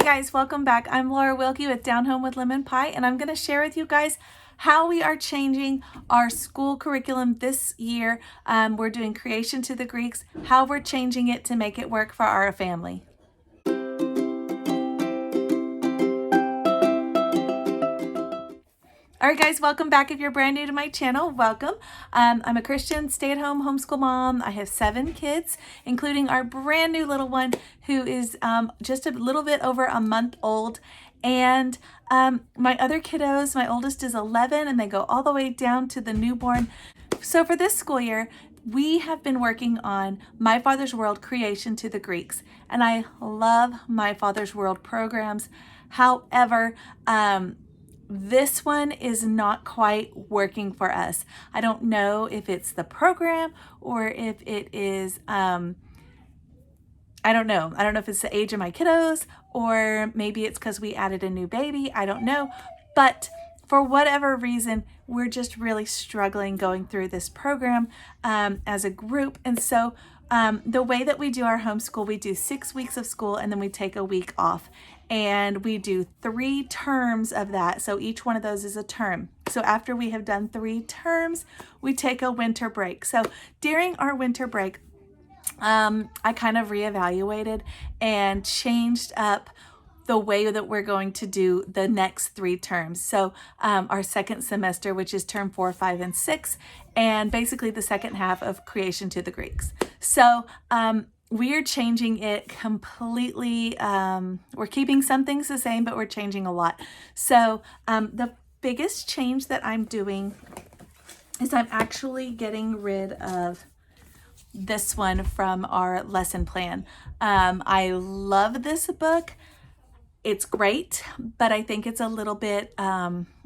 guys, welcome back. I'm Laura Wilkie with Down Home with Lemon Pie, and I'm going to share with you guys how we are changing our school curriculum this year. We're doing Creation to the Greeks, how we're changing it to make it work for our family. All right, guys, welcome back. If you're brand new to my channel, welcome. I'm a Christian stay-at-home homeschool mom. I have 7 kids, including our brand new little one who is just a little bit over a month old. And my other kiddos, my oldest is 11, and they go all the way down to the newborn. So for this school year, we have been working on My Father's World, Creation to the Greeks. And I love My Father's World programs. However, this one is not quite working for us. I don't know if it's the program or if it is, I don't know. I don't know if it's the age of my kiddos or maybe it's because we added a new baby. I don't know. But for whatever reason, we're just really struggling going through this program as a group. And so the way that we do our homeschool, we do 6 weeks of school and then we take a week off. And we do 3 terms of that. So each one of those is a term. So after we have done 3 terms, we take a winter break. So during our winter break, I kind of reevaluated and changed up the way that we're going to do the next 3 terms. So our second semester, which is term 4, 5, and 6, and basically the second half of Creation to the Greeks. So we are changing it completely. We're keeping some things the same, but we're changing a lot. So the biggest change that I'm doing is I'm actually getting rid of this one from our lesson plan. I love this book. It's great, but I think it's a little bit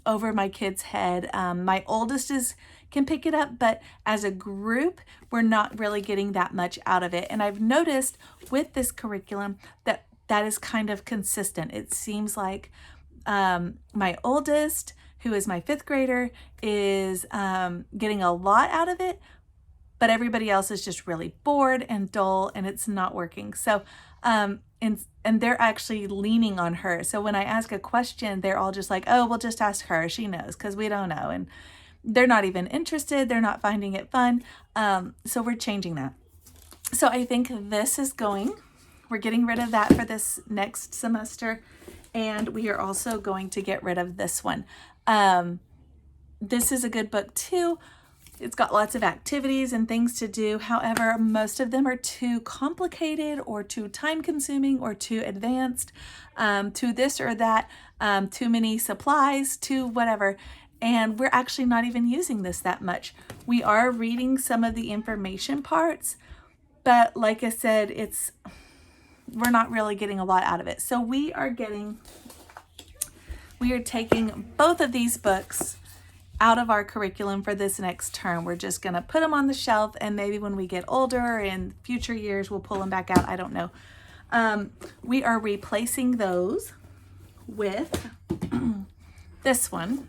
over my kid's head. My oldest can pick it up, but as a group, we're not really getting that much out of it. And I've noticed with this curriculum that is kind of consistent. It seems like my oldest, who is my 5th grader, is getting a lot out of it, but everybody else is just really bored and dull and it's not working. So, and they're actually leaning on her. So when I ask a question, they're all just like, oh, we'll just ask her. She knows, because we don't know. And they're not even interested. They're not finding it fun. So we're changing that. So I think this is we're getting rid of that for this next semester. And we are also going to get rid of this one. This is a good book too. It's got lots of activities and things to do. However, most of them are too complicated or too time consuming or too advanced, to this or that, too many supplies, to whatever. And we're actually not even using this that much. We are reading some of the information parts, but like I said, we're not really getting a lot out of it. So we are taking both of these books out of our curriculum for this next term. We're just going to put them on the shelf, and maybe when we get older in future years, we'll pull them back out. I don't know. We are replacing those with this one.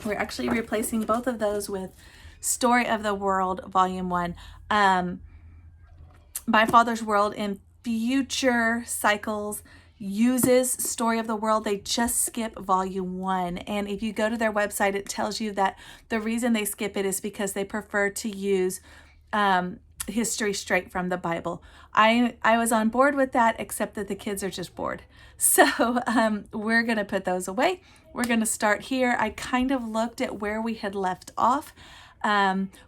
We're actually replacing both of those with Story of the World, Volume 1. My Father's World in future cycles uses Story of the World. They just skip Volume 1. And if you go to their website, it tells you that the reason they skip it is because they prefer to use history straight from the Bible. I was on board with that, except that the kids are just bored. So we're going to put those away. We're going to start here. I kind of looked at where we had left off.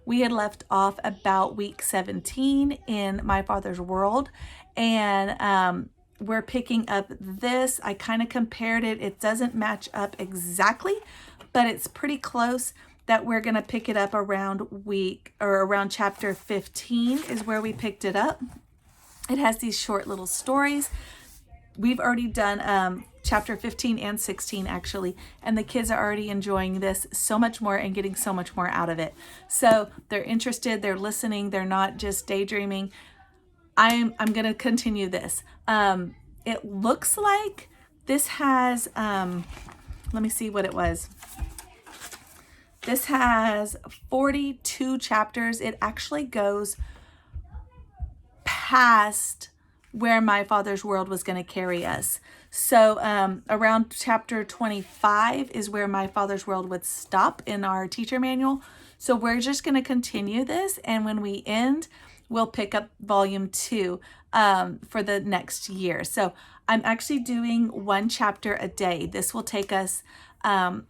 We had left off about week 17 in My Father's World. And we're picking up this. I kind of compared it. It doesn't match up exactly, but it's pretty close. That we're going to pick it up around chapter 15 is where we picked it up. It has these short little stories. We've already done chapter 15 and 16 actually, and the kids are already enjoying this so much more and getting so much more out of it. So they're interested, they're listening, they're not just daydreaming. I'm going to continue this. It looks like this has, let me see what it was. This has 42 chapters. It actually goes past where my Father's world was going to carry us. So around chapter 25 is where my Father's world would stop in our teacher manual. So we're just going to continue this, and when we end, we'll pick up volume 2 for the next year. So I'm actually doing 1 chapter a day. This will take us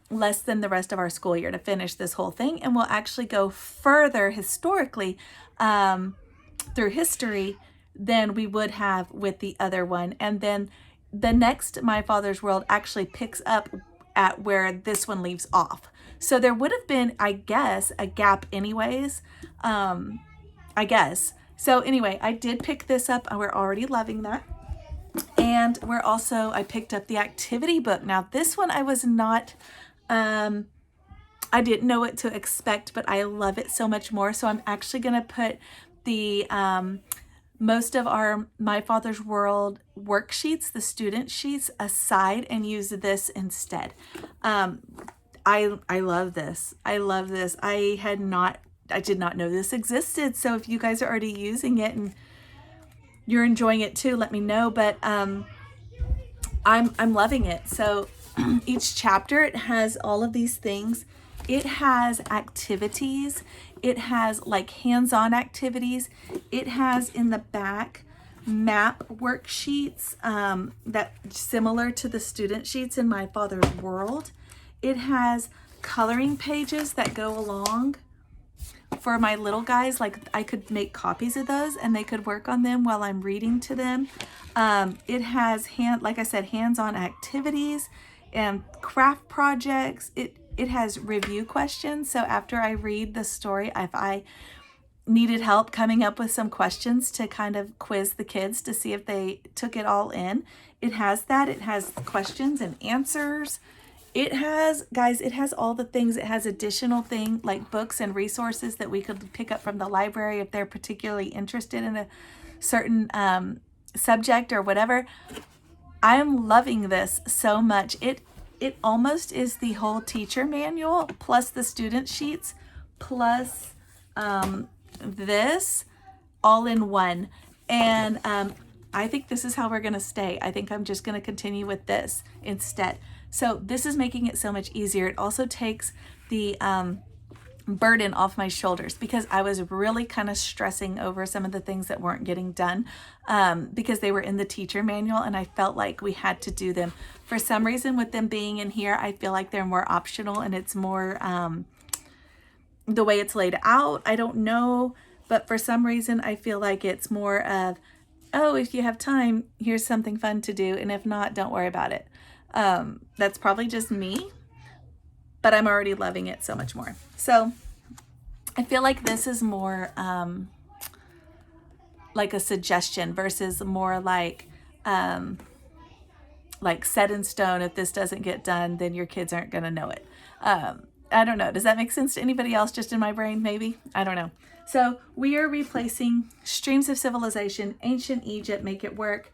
less than the rest of our school year to finish this whole thing, and we'll actually go further historically through history than we would have with the other one. And then the next My Father's World actually picks up at where this one leaves off. So there would have been, I guess, a gap anyways, I guess. So anyway, I did pick this up, and we're already loving that. And I picked up the activity book. Now this one I was not, I didn't know what to expect, but I love it so much more. So I'm actually going to put the, most of our My Father's World worksheets, the student sheets, aside and use this instead. I love this. I love this. I did not know this existed. So if you guys are already using it and you're enjoying it too, let me know. But I'm loving it. So each chapter, it has all of these things. It has activities. It has like hands-on activities. It has in the back map worksheets that similar to the student sheets in My Father's World. It has coloring pages that go along for my little guys. Like I could make copies of those and they could work on them while I'm reading to them. It has like I said, hands-on activities and craft projects. It has review questions. So after I read the story, if I needed help coming up with some questions to kind of quiz the kids to see if they took it all in, it has that. It has questions and answers. It has, guys, it has all the things. It has additional things like books and resources that we could pick up from the library if they're particularly interested in a certain subject or whatever. I'm loving this so much. It almost is the whole teacher manual plus the student sheets plus this all in one. And I think this is how we're going to stay. I think I'm just going to continue with this instead. So this is making it so much easier. It also takes the burden off my shoulders because I was really kind of stressing over some of the things that weren't getting done because they were in the teacher manual and I felt like we had to do them. For some reason with them being in here, I feel like they're more optional and it's more the way it's laid out. I don't know, but for some reason I feel like it's more of, oh, if you have time, here's something fun to do. And if not, don't worry about it. That's probably just me, but I'm already loving it so much more. So I feel like this is more like a suggestion versus more like set in stone. If this doesn't get done, then your kids aren't going to know it. I don't know. Does that make sense to anybody else just in my brain? Maybe. I don't know. So we are replacing Streams of Civilization, Ancient Egypt, Make It Work,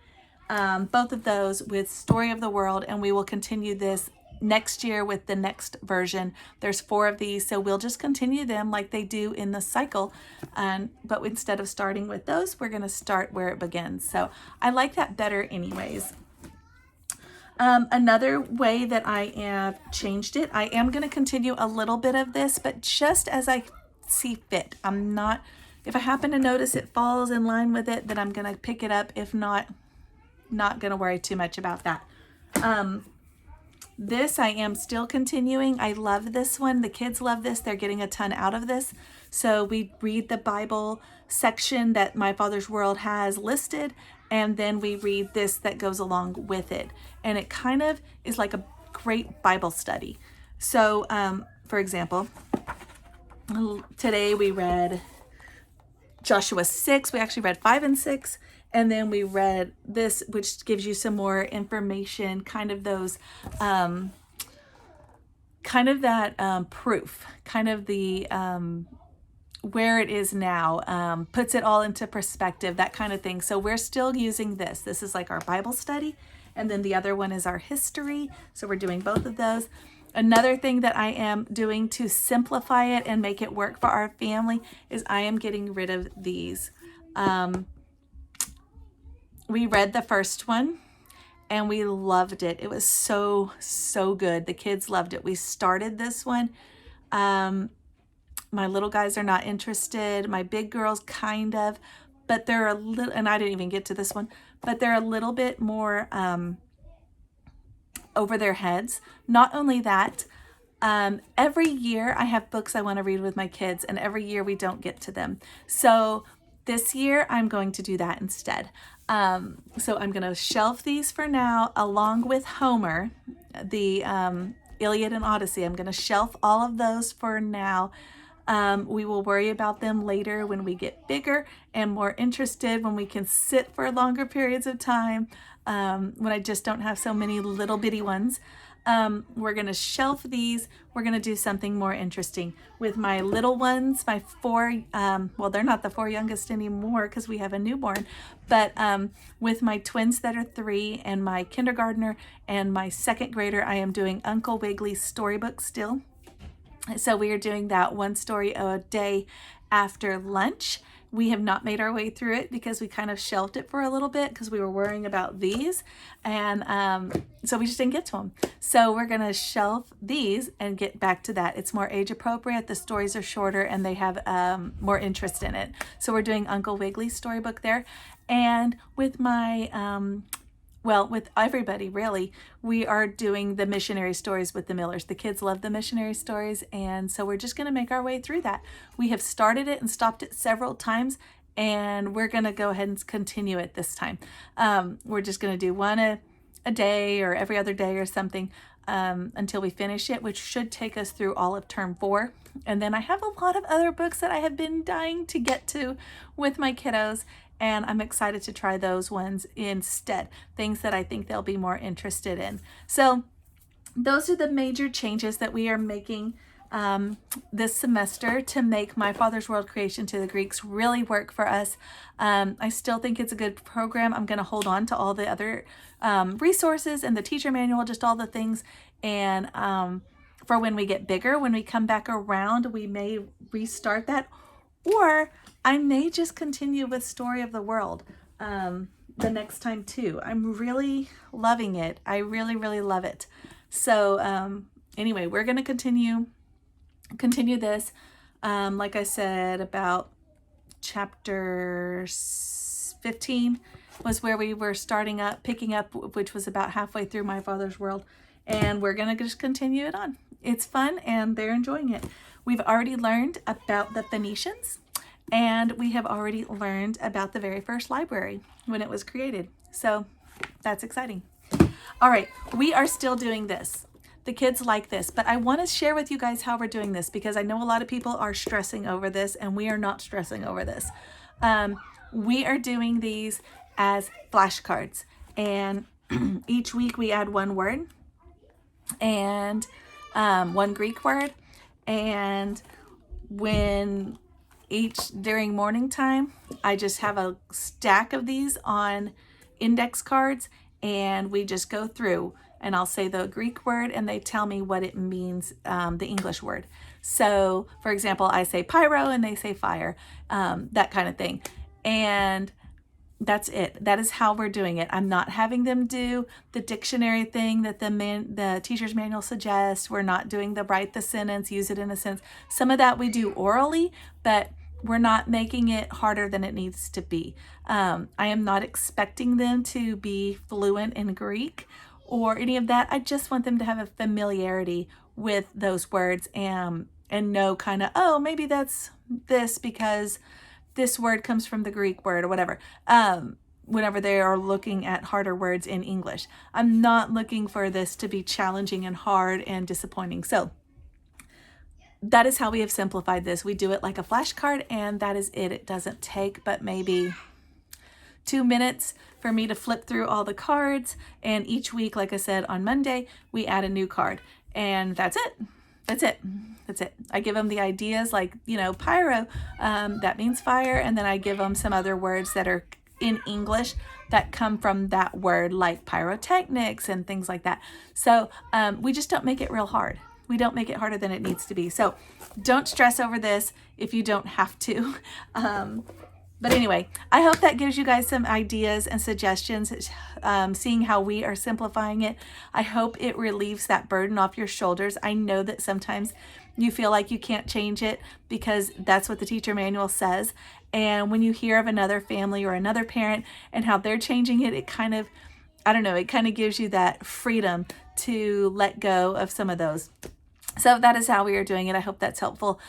both of those with Story of the World, and we will continue this next year with the next version. There's 4 of these, so we'll just continue them like they do in the cycle. But instead of starting with those, we're going to start where it begins. So I like that better anyways. Another way that I have changed it, I am going to continue a little bit of this, but just as I see fit. I'm not, if I happen to notice it falls in line with it, then I'm going to pick it up. If not going to worry too much about that. This I am still continuing. I love this one. The kids love this. They're getting a ton out of this. So we read the Bible section that My Father's World has listed, and then we read this that goes along with it. And it kind of is like a great Bible study. So, for example, today we read Joshua 6. We actually read 5 and 6. And then we read this, which gives you some more information, kind of those, kind of that proof, kind of the where it is now, puts it all into perspective, that kind of thing. So we're still using this. This is like our Bible study. And then the other one is our history. So we're doing both of those. Another thing that I am doing to simplify it and make it work for our family is I am getting rid of these we read the first one and we loved it. It was so, so good. The kids loved it. We started this one. My little guys are not interested. My big girls kind of, but they're a little, and I didn't even get to this one, but they're a little bit more over their heads. Not only that, every year I have books I want to read with my kids, and every year we don't get to them. So this year I'm going to do that instead. So I'm going to shelf these for now, along with Homer, the Iliad and Odyssey. I'm going to shelf all of those for now. We will worry about them later when we get bigger and more interested, when we can sit for longer periods of time, when I just don't have so many little bitty ones. We're going to shelf these. We're going to do something more interesting with my little ones, my four, well, they're not the four youngest anymore because we have a newborn, but with my twins that are 3 and my kindergartner and my 2nd grader, I am doing Uncle Wiggily's storybook still. So we are doing that one story a day after lunch. We have not made our way through it because we kind of shelved it for a little bit because we were worrying about these. And so we just didn't get to them. So we're going to shelf these and get back to that. It's more age appropriate. The stories are shorter and they have more interest in it. So we're doing Uncle Wiggily's storybook there. And with my well, with everybody, really, we are doing the missionary stories with the Millers. The kids love the missionary stories, and so we're just going to make our way through that. We have started it and stopped it several times, and we're going to go ahead and continue it this time. We're just going to do one a day or every other day or something until we finish it, which should take us through all of term 4. And then I have a lot of other books that I have been dying to get to with my kiddos, and I'm excited to try those ones instead, things that I think they'll be more interested in. So those are the major changes that we are making this semester to make My Father's World Creation to the Greeks really work for us. I still think it's a good program. I'm going to hold on to all the other resources and the teacher manual, just all the things. And for when we get bigger, when we come back around, we may restart that, or I may just continue with Story of the World the next time too. I'm really loving it. I really, really love it. So anyway, we're going to continue this. Like I said, about chapter 15 was where we were picking up, which was about halfway through My Father's World. And we're going to just continue it on. It's fun and they're enjoying it. We've already learned about the Phoenicians, and we have already learned about the very first library when it was created. So that's exciting. All right, we are still doing this. The kids like this, but I want to share with you guys how we're doing this because I know a lot of people are stressing over this, and we are not stressing over this. We are doing these as flashcards, and each week we add one word and one Greek word, and during morning time, I just have a stack of these on index cards, and we just go through, and I'll say the Greek word and they tell me what it means, the English word. So for example, I say pyro and they say fire, that kind of thing. And that's it. That is how we're doing it. I'm not having them do the dictionary thing that the teacher's manual suggests. We're not doing the write the sentence, use it in a sentence. Some of that we do orally, but we're not making it harder than it needs to be. I am not expecting them to be fluent in Greek or any of that. I just want them to have a familiarity with those words and know kind of, oh, maybe that's this because this word comes from the Greek word or whatever, whenever they are looking at harder words in English. I'm not looking for this to be challenging and hard and disappointing. So that is how we have simplified this. We do it like a flashcard, and that is it. It doesn't take but maybe 2 minutes for me to flip through all the cards, and each week, like I said, on Monday, we add a new card, and that's it. That's it. That's it. I give them the ideas like, pyro, that means fire. And then I give them some other words that are in English that come from that word, like pyrotechnics and things like that. So we just don't make it real hard. We don't make it harder than it needs to be. So don't stress over this if you don't have to. But anyway, I hope that gives you guys some ideas and suggestions, seeing how we are simplifying it. I hope it relieves that burden off your shoulders. I know that sometimes you feel like you can't change it because that's what the teacher manual says. And when you hear of another family or another parent and how they're changing it, it kind of, I don't know, it kind of gives you that freedom to let go of some of those. So that is how we are doing it. I hope that's helpful.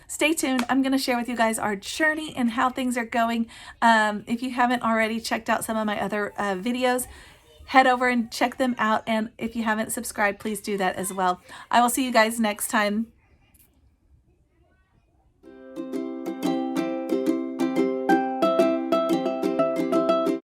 Stay tuned. I'm going to share with you guys our journey and how things are going. If you haven't already checked out some of my other videos, head over and check them out. And if you haven't subscribed, please do that as well. I will see you guys next time.